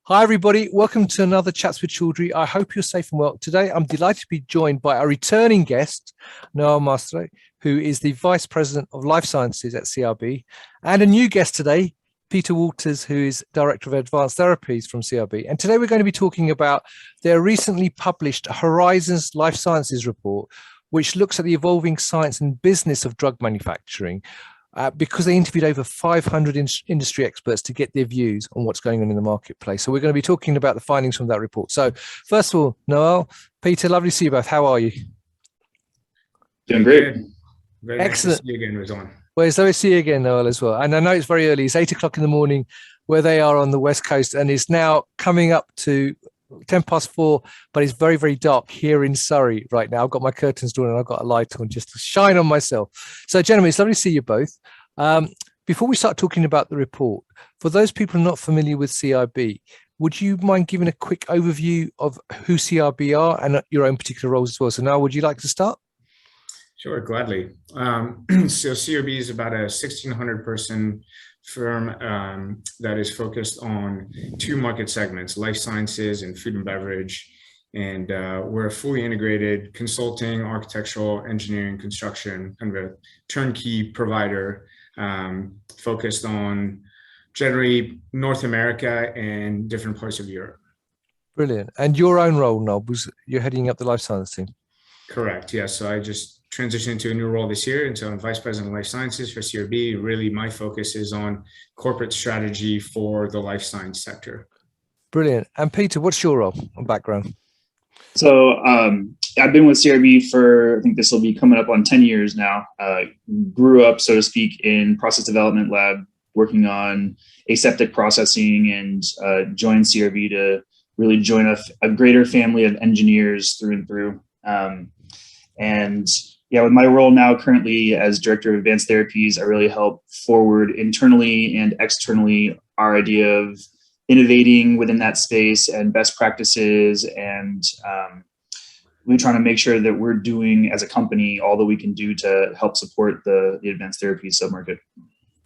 Hi, everybody. Welcome to another Chats with Chaudhry. I hope you're safe and well. Today, I'm delighted to be joined by a returning guest, Noel Maestre, who is the Vice President of Life Sciences at CRB, and a new guest today, Peter Walters, who is Director of Advanced Therapies from CRB. And today we're going to be talking about their recently published Horizons Life Sciences report, which looks at the evolving science and business of drug manufacturing. Because they interviewed over 500 industry experts to get their views on what's going on in the marketplace. So we're going to be talking about the findings from that report. So first of all, Noel, Peter, lovely to see you both. How are you? Doing great. Very Excellent. Nice to see you again, Rizwan. Well, it's lovely to see you again, Noel, as well. And I know it's very early. It's 8 o'clock in the morning where they are on the West Coast, and it's now coming up to 4:10, but it's very, very dark here in Surrey right now. I've got my curtains drawn and I've got a light on just to shine on myself. So, gentlemen, it's lovely to see you both. Before we start talking about the report, for those people not familiar with CRB, would you mind giving a quick overview of who CRB are and your own particular roles as well? So, now, would you like to start? Sure, gladly. So CRB is about a 1,600 person firm that is focused on two market segments, life sciences and food and beverage. And we're a fully integrated consulting, architectural, engineering, construction, kind of a turnkey provider focused on generally North America and different parts of Europe. Brilliant. And your own role, Noel, was you're heading up the life science team? Correct. Yeah. So I just transitioned to a new role this year. And so I'm Vice President of Life Sciences for CRB. Really, my focus is on corporate strategy for the life science sector. Brilliant. And Peter, what's your role and background? So I've been with CRB for, I think this will be coming up on 10 years now. Grew up, so to speak, in process development lab, working on aseptic processing, and joined CRB to really join a greater family of engineers through and through. And yeah, with my role now currently as Director of Advanced Therapies, I really help forward internally and externally our idea of innovating within that space and best practices, and we're trying to make sure that we're doing as a company all that we can do to help support the advanced therapies submarket.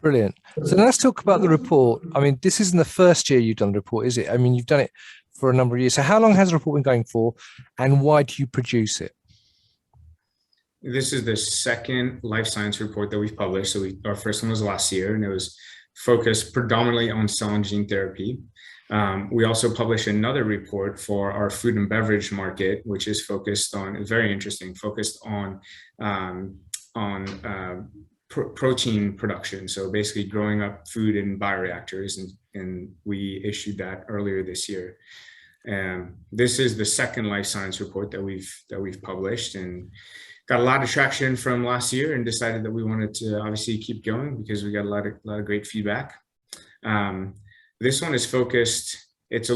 Brilliant. So now let's talk about the report. I mean, this isn't the first year you've done the report, is it? I mean, you've done it for a number of years. So how long has the report been going for, and why do you produce it? This is the second life science report that we've published. So our first one was last year, and it was focused predominantly on cell and gene therapy. We also published another report for our food and beverage market, which is focused on, very interesting, focused on protein production. So basically growing up food in bioreactors, and we issued that earlier this year. This is the second life science report that we've published, and got a lot of traction from last year, and decided that we wanted to obviously keep going because we got a lot of great feedback. This one is focused, it's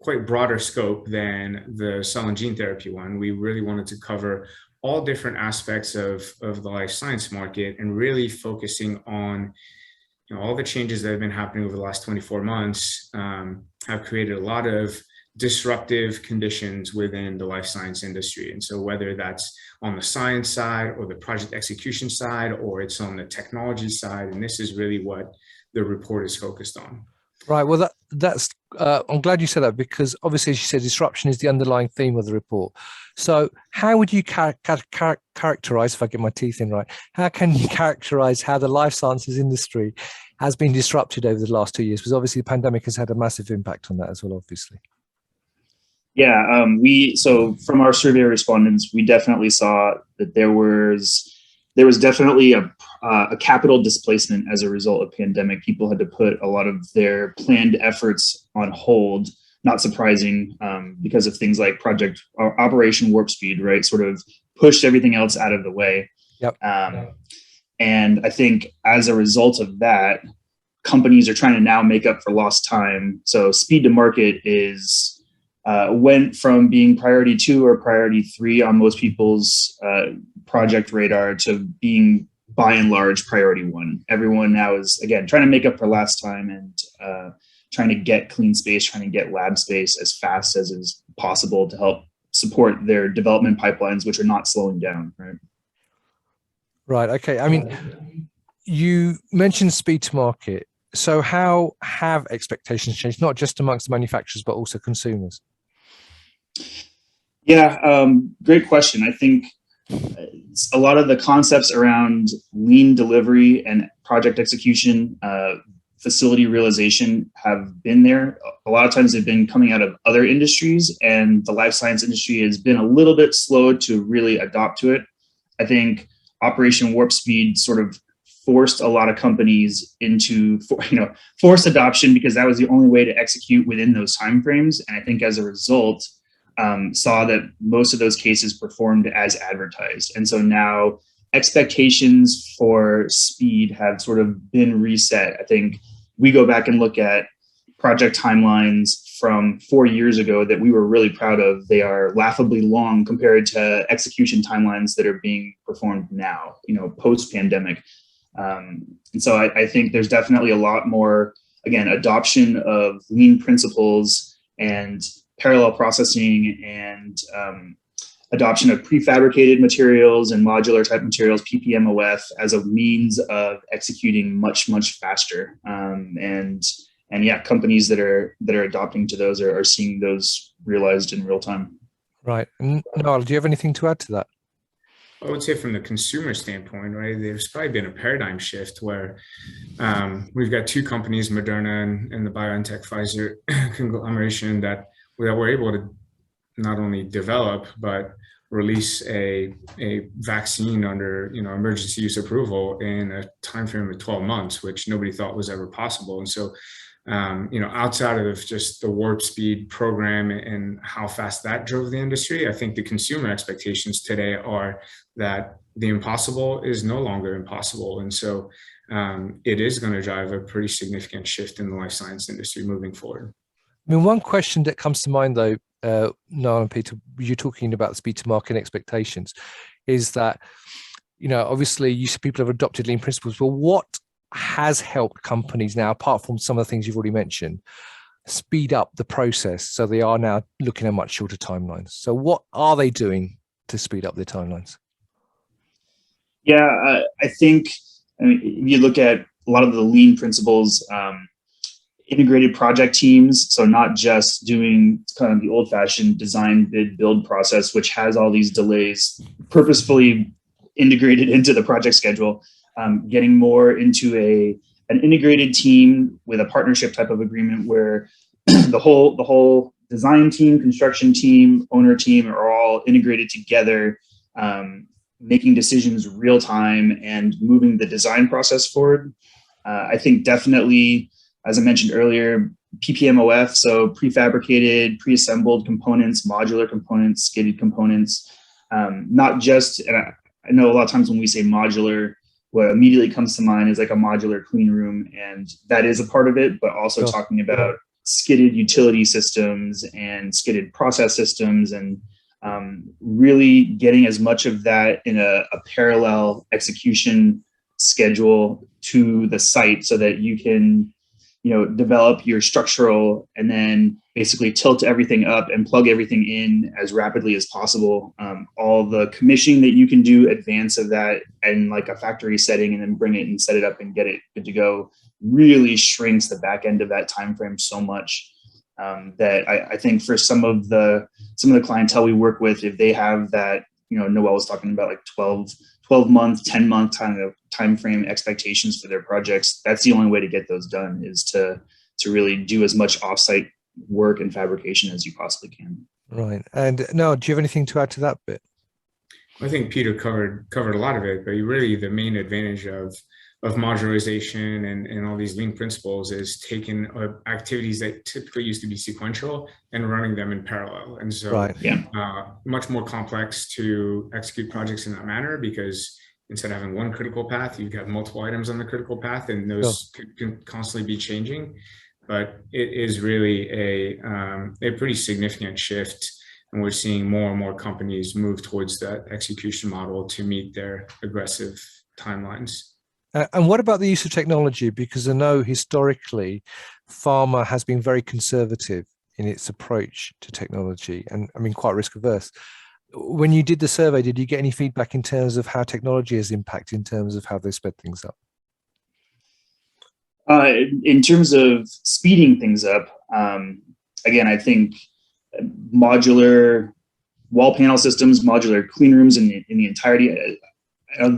quite broader scope than the cell and gene therapy one. We really wanted to cover all different aspects of the life science market, and really focusing on all the changes that have been happening over the last 24 months have created a lot of disruptive conditions within the life science industry. And so whether that's on the science side or the project execution side, or it's on the technology side, and this is really what the report is focused on. Right. Well, that's I'm glad you said that, because obviously, as you said, disruption is the underlying theme of the report. So how would you characterize, if I get my teeth in right, how can you characterize how the life sciences industry has been disrupted over the last 2 years? Because obviously the pandemic has had a massive impact on that as well, obviously. Yeah, so from our survey respondents, we definitely saw that there was definitely a capital displacement as a result of pandemic. People had to put a lot of their planned efforts on hold. Not surprising, because of things like Project Operation Warp Speed, right? Sort of pushed everything else out of the way. Yep. And I think as a result of that, companies are trying to now make up for lost time. So speed to market went from being priority 2 or priority 3 on most people's project radar to being, by and large, priority 1. Everyone now is, again, trying to make up for last time, and trying to get clean space, trying to get lab space as fast as is possible to help support their development pipelines, which are not slowing down, right? Right. Okay. I mean, you mentioned speed to market. So how have expectations changed, not just amongst the manufacturers, but also consumers? Yeah, great question. I think a lot of the concepts around lean delivery and project execution, facility realization have been there. A lot of times they've been coming out of other industries, and the life science industry has been a little bit slow to really adopt to it. I think Operation Warp Speed sort of forced a lot of companies into forced adoption, because that was the only way to execute within those timeframes. And I think as a result, saw that most of those cases performed as advertised. And so now expectations for speed have sort of been reset. I think we go back and look at project timelines from 4 years ago that we were really proud of. They are laughably long compared to execution timelines that are being performed now, post-pandemic. And so I think there's definitely a lot more, again, adoption of lean principles and parallel processing and adoption of prefabricated materials and modular type materials, PPMOF, as a means of executing much, much faster. And yeah, companies that are adopting to those are seeing those realized in real time. Right. Noel, do you have anything to add to that? I would say from the consumer standpoint, right, there's probably been a paradigm shift where we've got two companies, Moderna and the BioNTech Pfizer conglomeration, that were able to not only develop but release a vaccine under emergency use approval in a time frame of 12 months, which nobody thought was ever possible. And so outside of just the warp speed program and how fast that drove the industry, I think the consumer expectations today are that the impossible is no longer impossible. And so it is going to drive a pretty significant shift in the life science industry moving forward. I mean, one question that comes to mind, though, Noel and Peter, you're talking about speed to market expectations, is that, obviously you see people have adopted lean principles, but what has helped companies now, apart from some of the things you've already mentioned, speed up the process so they are now looking at much shorter timelines? So what are they doing to speed up their timelines? Yeah, I think, if you look at a lot of the lean principles, integrated project teams, so not just doing kind of the old-fashioned design, bid, build process, which has all these delays purposefully integrated into the project schedule, getting more into an integrated team with a partnership type of agreement where the whole design team, construction team, owner team are all integrated together, making decisions real time and moving the design process forward. I think definitely, as I mentioned earlier, PPMOF, so prefabricated, pre-assembled components, modular components, skidded components, not just, and I know a lot of times when we say modular, what immediately comes to mind is like a modular clean room, and that is a part of it, but also talking about skidded utility systems and skidded process systems, and really getting as much of that in a parallel execution schedule to the site so that you can develop your structural and then basically tilt everything up and plug everything in as rapidly as possible. All the commissioning that you can do, advance of that in like a factory setting, and then bring it and set it up and get it good to go, really shrinks the back end of that time frame so much that I think for some of the clientele we work with, if they have that, Noel was talking about like 12-month, 10-month kind of time frame expectations for their projects, that's the only way to get those done, is to really do as much offsite work and fabrication as you possibly can. Right. And Noel, do you have anything to add to that bit? I think Peter covered a lot of it, but really the main advantage of modularization and all these lean principles is taking activities that typically used to be sequential and running them in parallel. And so much more complex to execute projects in that manner, because instead of having one critical path, you've got multiple items on the critical path, and those can constantly be changing. But it is really a pretty significant shift, and we're seeing more and more companies move towards that execution model to meet their aggressive timelines. And what about the use of technology? Because I know historically, pharma has been very conservative in its approach to technology, and I mean quite risk averse. When you did the survey, did you get any feedback in terms of how technology has impacted in terms of how they sped things up? In terms of speeding things up, again, I think modular wall panel systems, modular clean rooms in the entirety,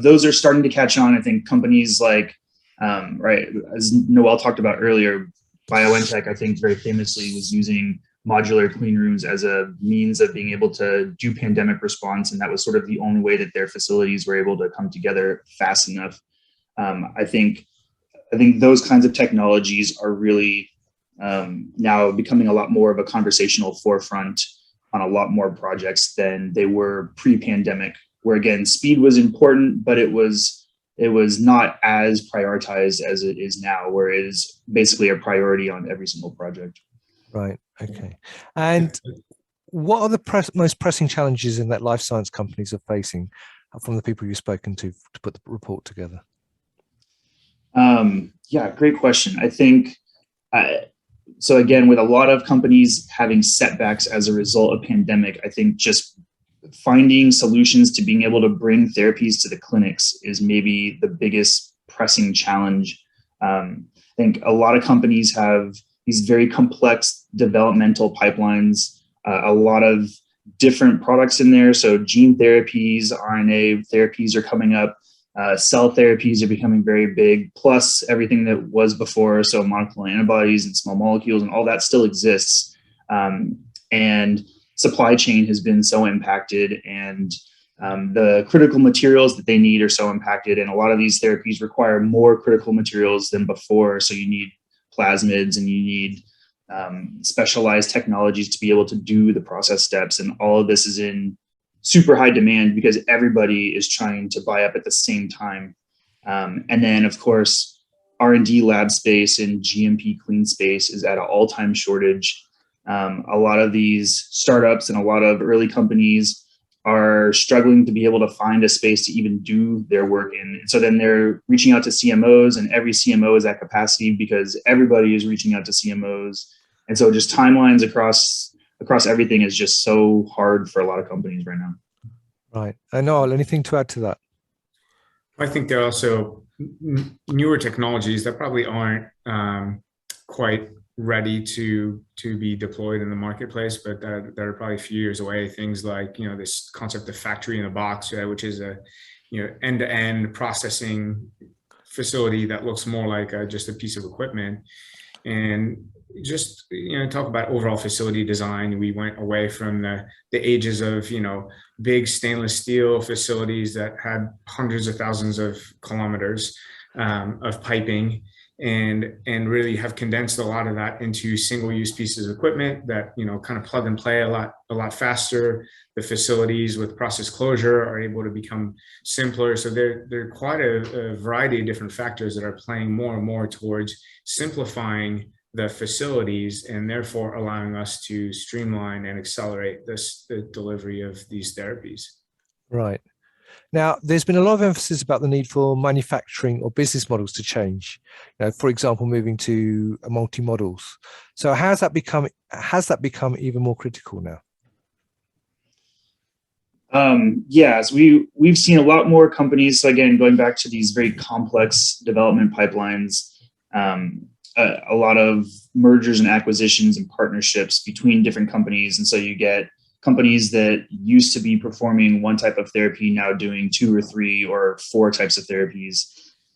those are starting to catch on. I think companies like, right, as Noel talked about earlier, BioNTech, I think very famously was using modular clean rooms as a means of being able to do pandemic response. And that was sort of the only way that their facilities were able to come together fast enough. I think those kinds of technologies are really now becoming a lot more of a conversational forefront on a lot more projects than they were pre-pandemic, where again, speed was important, but it was not as prioritized as it is now, where it is basically a priority on every single project. Right. Okay. And what are the most pressing challenges in that life science companies are facing from the people you've spoken to put the report together? Yeah, great question. I think, so again, with a lot of companies having setbacks as a result of pandemic, I think just finding solutions to being able to bring therapies to the clinics is maybe the biggest pressing challenge. I think a lot of companies have these very complex developmental pipelines, a lot of different products in there. So gene therapies, RNA therapies are coming up. Cell therapies are becoming very big, plus everything that was before. So monoclonal antibodies and small molecules and all that still exists. And supply chain has been so impacted, and the critical materials that they need are so impacted. And a lot of these therapies require more critical materials than before. So you need plasmids and you need specialized technologies to be able to do the process steps. And all of this is in super high demand because everybody is trying to buy up at the same time. And then, of course, R&D lab space and GMP clean space is at an all-time shortage. A lot of these startups and a lot of early companies are struggling to be able to find a space to even do their work in. So then they're reaching out to CMOs, and every CMO is at capacity because everybody is reaching out to CMOs. And so just timelines across everything is just so hard for a lot of companies right now. Right. Noel, anything to add to that? I think there are also newer technologies that probably aren't quite ready to be deployed in the marketplace, but that are probably a few years away. Things like, this concept of factory in a box, which is a, end-to-end processing facility that looks more like just a piece of equipment. And just, talk about overall facility design. We went away from the ages of, big stainless steel facilities that had hundreds of thousands of kilometers of piping, and really have condensed a lot of that into single-use pieces of equipment that, kind of plug and play a lot faster. The facilities with process closure are able to become simpler. So there are quite a variety of different factors that are playing more and more towards simplifying the facilities and therefore allowing us to streamline and accelerate the delivery of these therapies. Right. Now, there's been a lot of emphasis about the need for manufacturing or business models to change, for example, moving to multi-modals. So has that become even more critical now? Yes, we've seen a lot more companies, again, going back to these very complex development pipelines, a lot of mergers and acquisitions and partnerships between different companies. And so you get companies that used to be performing one type of therapy now doing 2 or 3 or 4 types of therapies.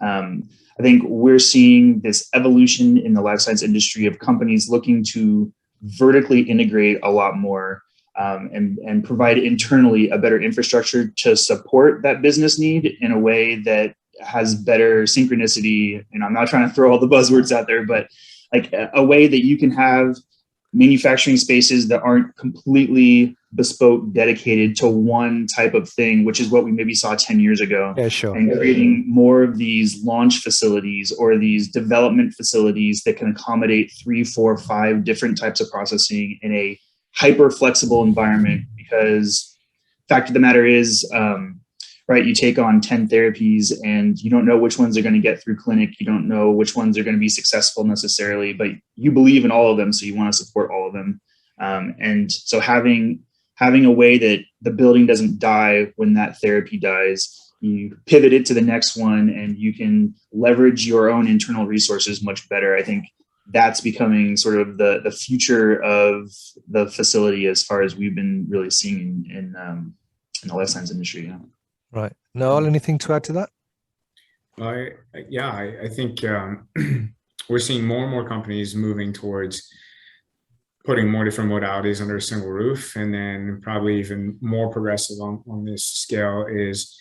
I think we're seeing this evolution in the life science industry of companies looking to vertically integrate a lot more and provide internally a better infrastructure to support that business need in a way that has better synchronicity. And I'm not trying to throw all the buzzwords out there, but like a way that you can have manufacturing spaces that aren't completely bespoke, dedicated to one type of thing, which is what we maybe saw 10 years ago. Yeah, sure. And creating more of these launch facilities or these development facilities that can accommodate 3, 4, 5 different types of processing in a hyper flexible environment. Because fact of the matter is, right, you take on 10 therapies and you don't know which ones are going to get through clinic. You don't know which ones are going to be successful necessarily, but you believe in all of them. So you want to support all of them. And so having a way that the building doesn't die when that therapy dies you pivot it to the next one, and you can leverage your own internal resources much better. I think that's becoming sort of the future of the facility as far as we've been really seeing in the life science industry. Yeah. Right. Noel, anything to add to that? I think we're seeing more and more companies moving towards putting more different modalities under a single roof. And then probably even more progressive on this scale is,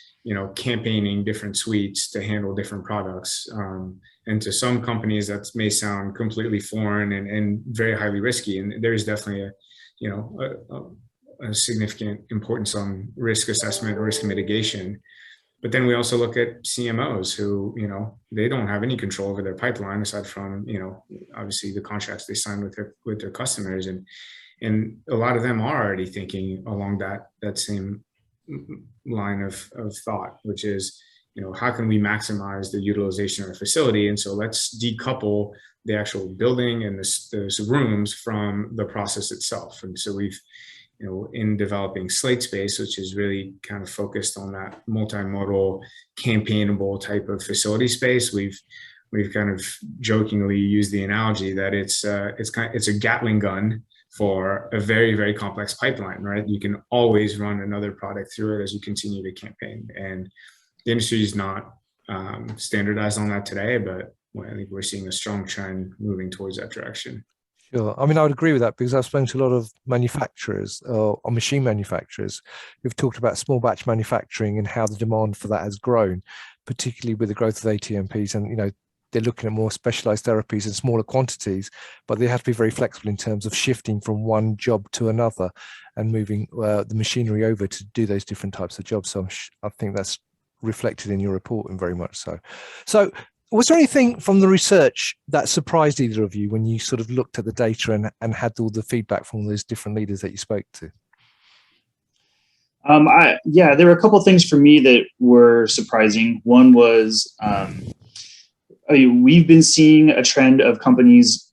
campaigning different suites to handle different products. And to some companies that may sound completely foreign and very highly risky. And there's definitely a significant importance on risk assessment, risk mitigation. But then we also look at CMOs who, they don't have any control over their pipeline aside from, obviously the contracts they sign with their customers. And a lot of them are already thinking along that same line of thought, which is, how can we maximize the utilization of a facility? And so let's decouple the actual building and the rooms from the process itself. And so we've, in developing Slate Space, which is really kind of focused on that multi-modal campaignable type of facility space, we've kind of jokingly used the analogy that it's a Gatling gun for a very, very complex pipeline, right? You can always run another product through it as you continue to campaign. And the industry is not standardized on that today, but I think we're seeing a strong trend moving towards that direction. Sure. I mean, I would agree with that because I've spoken to a lot of manufacturers or machine manufacturers who've talked about small batch manufacturing and how the demand for that has grown, particularly with the growth of ATMPs. And, they're looking at more specialized therapies in smaller quantities, but they have to be very flexible in terms of shifting from one job to another and moving the machinery over to do those different types of jobs. So I think that's reflected in your report, and very much so. So was there anything from the research that surprised either of you when you sort of looked at the data and had all the feedback from those different leaders that you spoke to? There were a couple of things for me that were surprising. One was, we've been seeing a trend of companies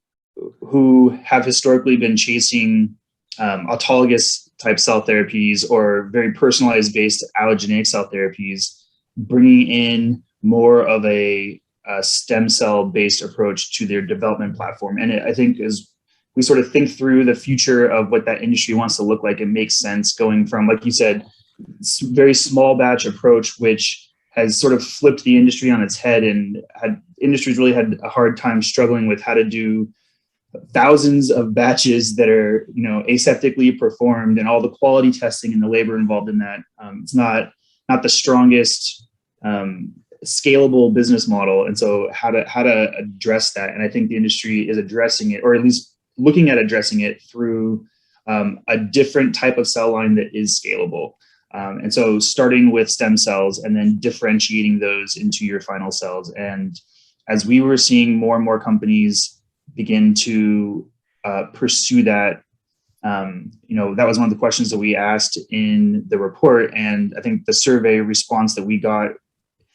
who have historically been chasing autologous type cell therapies or very personalized based allogeneic cell therapies, bringing in more of a stem cell based approach to their development platform. And I think as we sort of think through the future of what that industry wants to look like, it makes sense going from, like you said, very small batch approach, which has sort of flipped the industry on its head, and industries really had a hard time struggling with how to do thousands of batches that are, aseptically performed, and all the quality testing and the labor involved in that. It's not the strongest scalable business model. And so how to address that. And I think the industry is addressing it, or at least looking at addressing it through a different type of cell line that is scalable. And so starting with stem cells and then differentiating those into your final cells. And as we were seeing more and more companies begin to pursue that, that was one of the questions that we asked in the report. And I think the survey response that we got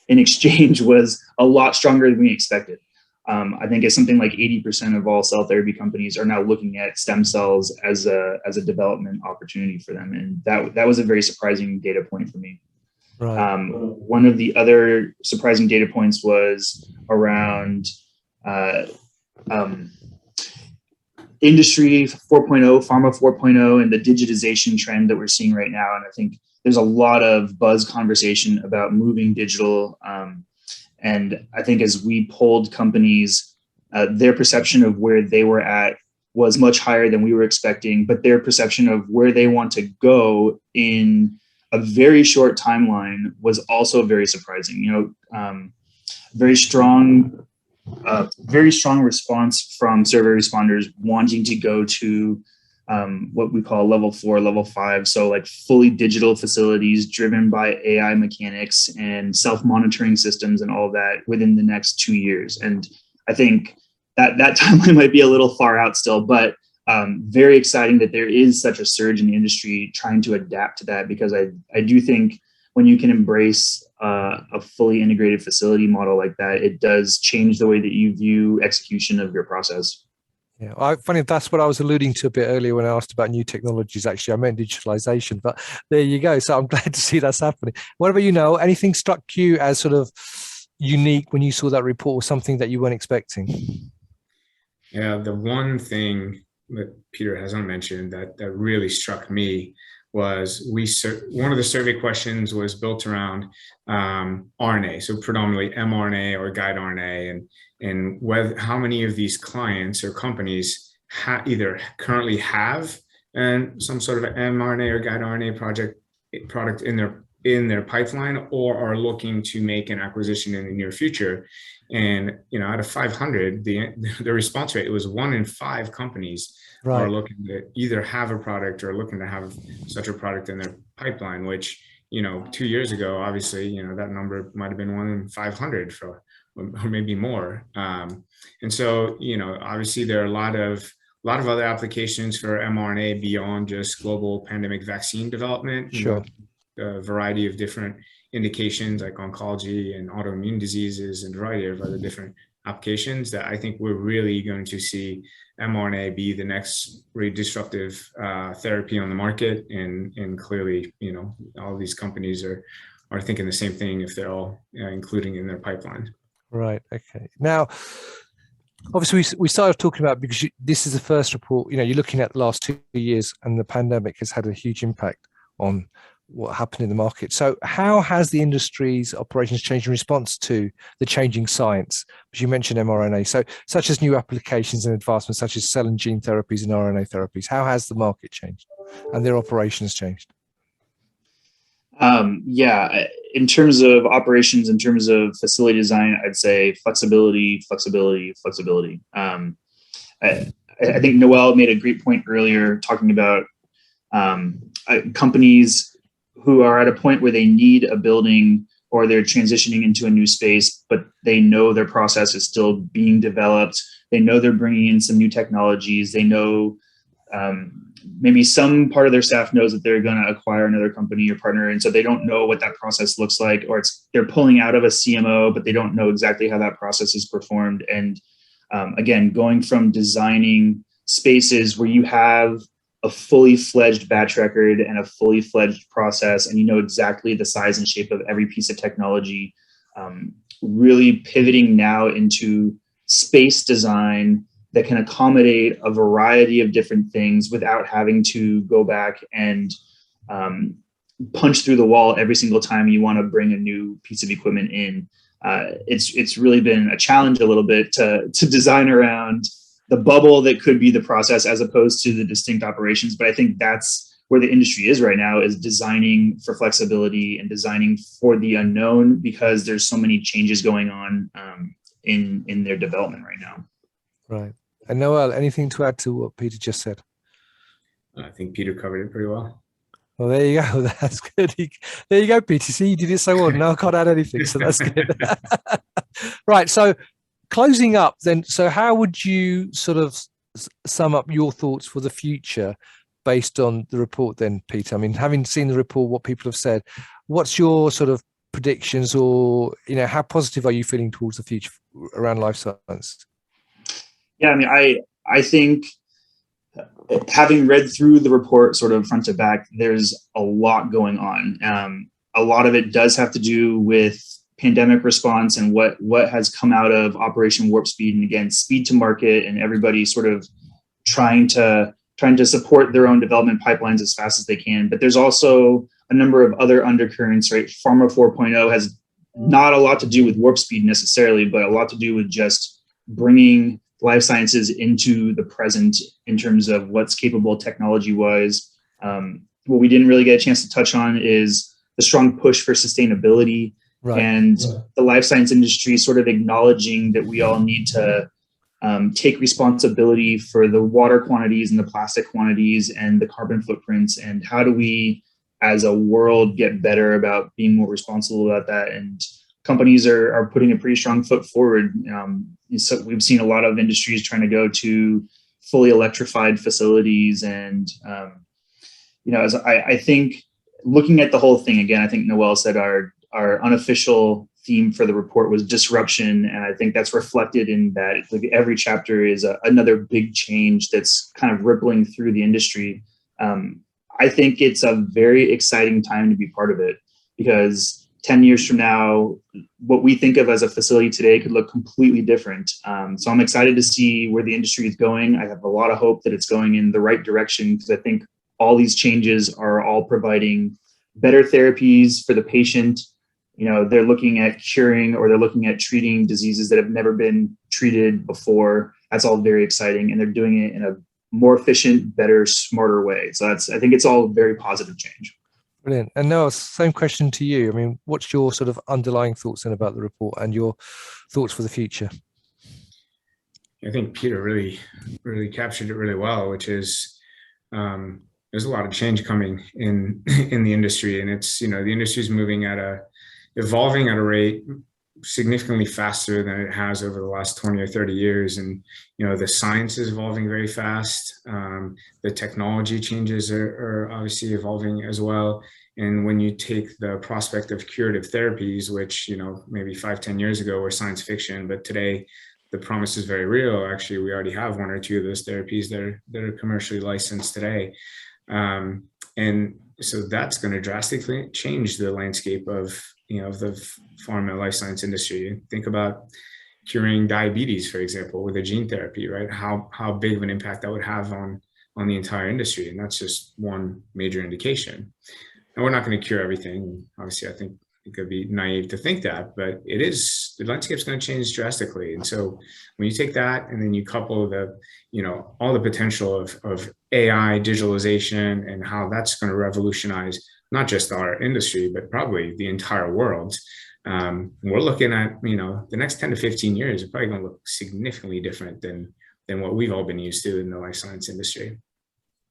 in exchange was a lot stronger than we expected. I think it's something like 80% of all cell therapy companies are now looking at stem cells as a development opportunity for them. And that was a very surprising data point for me. Right. One of the other surprising data points was around industry 4.0, pharma 4.0, and the digitization trend that we're seeing right now. And I think there's a lot of buzz conversation about moving digital. And I think as we polled companies, their perception of where they were at was much higher than we were expecting, but their perception of where they want to go in a very short timeline was also very surprising. Very strong response from survey responders wanting to go to what we call level 4, level 5. So like fully digital facilities driven by AI mechanics and self-monitoring systems and all that within the next 2 years. And I think that timeline might be a little far out still, but very exciting that there is such a surge in the industry trying to adapt to that, because I do think when you can embrace a fully integrated facility model like that, it does change the way that you view execution of your process. Yeah, funny, that's what I was alluding to a bit earlier when I asked about new technologies. Actually, I meant digitalization, but there you go. So I'm glad to see that's happening. What about you, Noel? Anything struck you as sort of unique when you saw that report, or something that you weren't expecting? Yeah, the one thing that Peter hasn't mentioned that really struck me was one of the survey questions was built around RNA, so predominantly mRNA or guide RNA, and whether how many of these clients or companies either currently have some sort of mRNA or guide RNA product in their pipeline, or are looking to make an acquisition in the near future. And out of 500, the response rate, it was 1 in 5 companies are looking to either have a product or looking to have such a product in their pipeline, which 2 years ago, obviously, that number might have been 1 in 500 or maybe more. And so, obviously there are a lot of other applications for mRNA beyond just global pandemic vaccine development. Sure. A variety of different indications like oncology and autoimmune diseases, and a variety of other different applications that I think we're really going to see mRNA be the next really disruptive therapy on the market. And clearly, all these companies are thinking the same thing if they're all including in their pipeline. Right. Okay. Now, obviously, we started talking about, because this is the first report, you're looking at the last 2 years, and the pandemic has had a huge impact on what happened in the market. So how has the industry's operations changed in response to the changing science? As you mentioned mRNA, so such as new applications and advancements such as cell and gene therapies and RNA therapies. How has the market changed and their operations changed? In terms of operations, in terms of facility design, I'd say flexibility. I think Noel made a great point earlier talking about companies who are at a point where they need a building, or they're transitioning into a new space, but they know their process is still being developed. They know they're bringing in some new technologies. They know maybe some part of their staff knows that they're going to acquire another company or partner, and so they don't know what that process looks like, or they're pulling out of a CMO, but they don't know exactly how that process is performed. And again, going from designing spaces where you have a fully fledged batch record and a fully fledged process, and you know exactly the size and shape of every piece of technology, really pivoting now into space design that can accommodate a variety of different things without having to go back and punch through the wall every single time you want to bring a new piece of equipment in. It's really been a challenge a little bit to design around the bubble that could be the process as opposed to the distinct operations. But I think that's where the industry is right now, is designing for flexibility and designing for the unknown, because there's so many changes going on in their development right now. Right. And Noel, anything to add to what Peter just said? I think Peter covered it pretty well. Well, there you go. That's good. There you go, Peter. See, you did it so well. Now I can't add anything, so that's good. Right. So closing up then, so how would you sort of sum up your thoughts for the future based on the report then, Peter? I mean, having seen the report, what people have said, what's your sort of predictions, or, how positive are you feeling towards the future around life science? Yeah, I mean, I think having read through the report sort of front to back, there's a lot going on. A lot of it does have to do with pandemic response and what has come out of Operation Warp Speed, and again, speed to market, and everybody sort of trying to support their own development pipelines as fast as they can. But there's also a number of other undercurrents, right? Pharma 4.0 has not a lot to do with Warp Speed necessarily, but a lot to do with just bringing life sciences into the present in terms of what's capable technology-wise. What we didn't really get a chance to touch on is the strong push for sustainability. Right. And the life science industry sort of acknowledging that we all need to take responsibility for the water quantities and the plastic quantities and the carbon footprints, and how do we as a world get better about being more responsible about that. And companies are putting a pretty strong foot forward. So we've seen a lot of industries trying to go to fully electrified facilities. And, I think looking at the whole thing, again, I think Noel said our unofficial theme for the report was disruption. And I think that's reflected in that like every chapter is another big change that's kind of rippling through the industry. I think it's a very exciting time to be part of it, because 10 years from now, what we think of as a facility today could look completely different. So I'm excited to see where the industry is going. I have a lot of hope that it's going in the right direction, because I think all these changes are all providing better therapies for the patient. You know, they're looking at curing, or they're looking at treating diseases that have never been treated before. That's all very exciting. And they're doing it in a more efficient, better, smarter way. So I think it's all very positive change. Brilliant. And Noel, same question to you. I mean, what's your sort of underlying thoughts then about the report and your thoughts for the future? I think Peter really captured it really well, which is there's a lot of change coming in the industry, and it's, you know, the industry is evolving at a rate significantly faster than it has over the last 20 or 30 years. And, you know, the science is evolving very fast. The technology changes are obviously evolving as well. And when you take the prospect of curative therapies, which, you know, maybe 5-10 years ago were science fiction, but today the promise is very real. Actually, we already have 1 or 2 of those therapies that are commercially licensed today. And so that's going to drastically change the landscape of, you know, the pharma life science industry. Think about curing diabetes, for example, with a gene therapy, right? How big of an impact that would have on the entire industry. And that's just one major indication. And we're not going to cure everything. Obviously, I think it could be naive to think that, but the landscape's going to change drastically. And so when you take that and then you couple the, you know, all the potential of AI, digitalization, and how that's going to revolutionize not just our industry, but probably the entire world. We're looking at, you know, the next 10 to 15 years are probably going to look significantly different than what we've all been used to in the life science industry.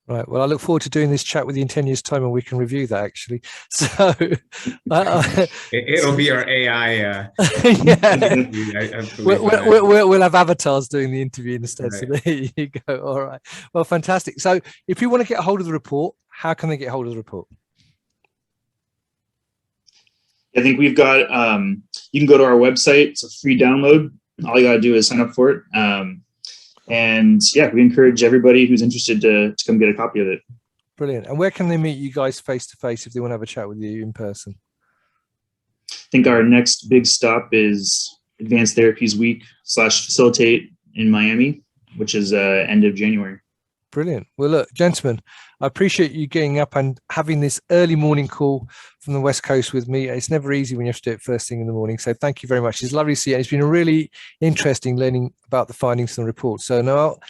Right. Well, I look forward to doing this chat with you in 10 years' time, and we can review that, actually. So it'll be our AI. Yeah. We'll have avatars doing the interview instead. Right. So there you go. All right. Well, fantastic. So if you want to get a hold of the report, how can they get a hold of the report? I think we've got, you can go to our website. It's a free download. All you got to do is sign up for it. And yeah, we encourage everybody who's interested to come get a copy of it. Brilliant. And where can they meet you guys face to face if they want to have a chat with you in person? I think our next big stop is Advanced Therapies Week / Facilitate in Miami, which is end of January. Brilliant. Well, look, gentlemen, I appreciate you getting up and having this early morning call from the West Coast with me. It's never easy when you have to do it first thing in the morning. So thank you very much. It's lovely to see you. It's been a really interesting learning about the findings and the report. So Noel,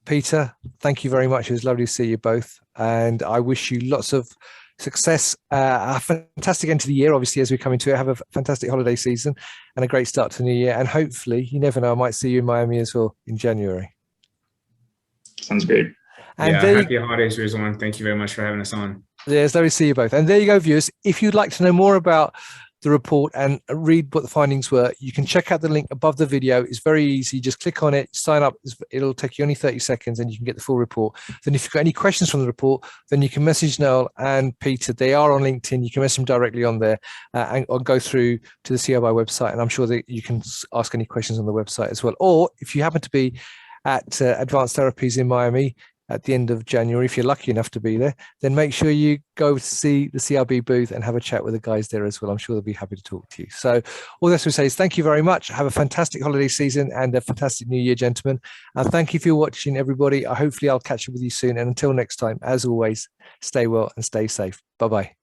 Peter, thank you very much. It was lovely to see you both. And I wish you lots of success, a fantastic end to the year, obviously, as we come into it. Have a fantastic holiday season and a great start to the new year. And hopefully, you never know, I might see you in Miami as well in January. Sounds great. And yeah, happy holidays, everyone. Thank you very much for having us on. Yeah, it's lovely to see you both. And there you go, viewers. If you'd like to know more about the report and read what the findings were, you can check out the link above the video. It's very easy. Just click on it, sign up. It'll take you only 30 seconds and you can get the full report. Then if you've got any questions from the report, then you can message Noel and Peter. They are on LinkedIn. You can message them directly on there or go through to the CRBI website. And I'm sure that you can ask any questions on the website as well. Or if you happen to be at Advanced Therapies in Miami at the end of January, if you're lucky enough to be there, then make sure you go see the CRB booth and have a chat with the guys there as well. I'm sure they'll be happy to talk to you. So all that's to say is thank you very much. Have a fantastic holiday season and a fantastic new year, gentlemen. And thank you for watching, everybody. Hopefully I'll catch up with you soon. And until next time, as always, stay well and stay safe. Bye-bye.